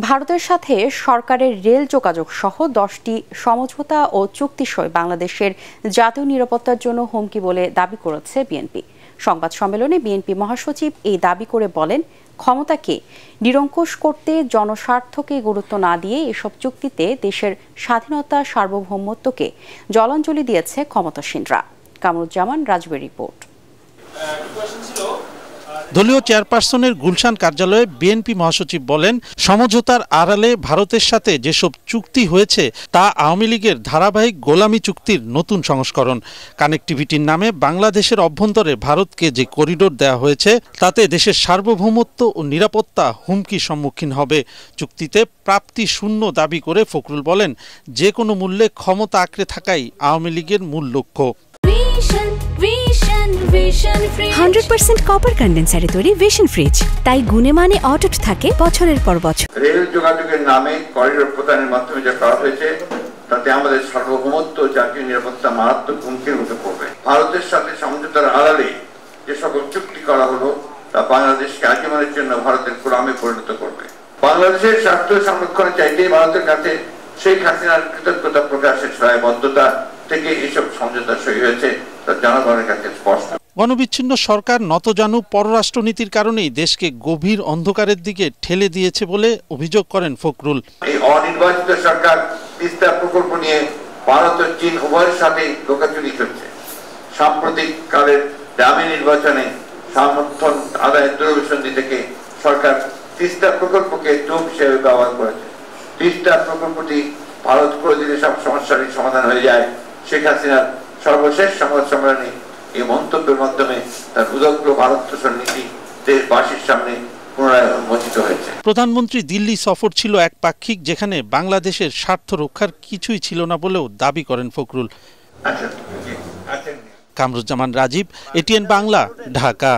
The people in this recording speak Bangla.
ভারতের সাথে সরকারের রেল যোগাযোগ সহ 10টি সমঝোতা ও চুক্তি সই বাংলাদেশের জাতীয় নিরাপত্তার জন্য হুমকি বলে দাবি করেছে বিএনপি। সংবাদ সম্মেলনে বিএনপি মহাসচিব এই দাবি করে বলেন, ক্ষমতাকে নিরঙ্কুশ করতে জনস্বার্থকে গুরুত্ব না দিয়ে এসব চুক্তিতে দেশের স্বাধীনতা সার্বভৌমত্বকে জলাঞ্জলি দিয়েছে ক্ষমতাসীনরা। কামরুজ্জামান রাজবের রিপোর্ট। দলীয় চেয়ারপারসনের গুলশান কার্যালয়ে বিএনপি মহাসচিব বলেন, সমঝোতার আড়ালে ভারতের সাথে যেসব চুক্তি হয়েছে তা আওয়ামী লীগের ধারাবাহিক গোলামি চুক্তির নতুন সংস্করণ। কানেক্টিভিটির নামে বাংলাদেশের অভ্যন্তরে ভারতকে যে করিডোর দেওয়া হয়েছে তাতে দেশের সার্বভৌমত্ব ও নিরাপত্তা হুমকির সম্মুখীন হবে। চুক্তিতে প্রাপ্তি শূন্য দাবি করে ফখরুল বলেন, যে কোনো মূল্যে ক্ষমতা আঁকড়ে থাকাই আওয়ামী লীগের মূল লক্ষ্য। 100% কপার কন্ডেন্সারে তৈরি ভিশন ফ্রিজ, তাই গুণে মানে অটুট থাকে বছরের পর বছর। রেল যোগাযোগের নামে করিডোর প্রদানের মাধ্যমে যা করা হয়েছে তাতে আমাদের সার্বভৌমত্ব জাতীয় নিরাপত্তা মারাত্মক হুমকির মুখে পড়বে। ভারতের সাথে সমঝোতার আড়ালে যে সকল চুক্তি করা হলো তা বাংলাদেশকে আজীবনের জন্য ভারতের গোলামে পরিণত করবে। বাংলাদেশের স্বার্থ সংরক্ষণের চাইতে ভারতের কাছে শেখ হাসিনার কৃতজ্ঞতা প্রকাশের দায়বদ্ধতা থেকে এসব সমঝোতা সই হয়েছে তা জনগণের কাছে স্পষ্ট। গণবিচ্ছিন্ন সরকার নতজানু পররাষ্ট্রনীতির কারণেই দেশকে গভীর অন্ধকারের দিকে ঠেলে দিয়েছে বলে অভিযোগ করেন ফখরুল। এই অনির্বাচিত সরকার তিস্তা প্রকল্প নিয়ে ভারত ও চীন উভয়ের সাথে লোকাচুরি করছে। সাম্প্রতিক কালের দামি নির্বাচনে সমর্থন আদায়ের দূরভিসন্ধি থেকে সরকার তিস্তা প্রকল্পকে জোট হিসেবে ব্যবহার করেছে। তিস্তা প্রকল্পটি ভারত করে দিলে সব সমস্যারই সমাধান হয়ে যায়। শেখ হাসিনার সর্বশেষ সংবাদ সম্মেলনে এই মন্তব্যের মাধ্যমে তার উদগ্র ভারত তোষণ নীতি দেশবাসীর সামনে পুনরায় উন্মোচিত হয়েছে। প্রধানমন্ত্রী দিল্লি সফর ছিল একপাক্ষিক, যেখানে বাংলাদেশের স্বার্থ রক্ষার কিছুই ছিল না বলেও দাবি করেন ফখরুল। কামরুজ্জামান রাজীব, এটিএন বাংলা, ঢাকা।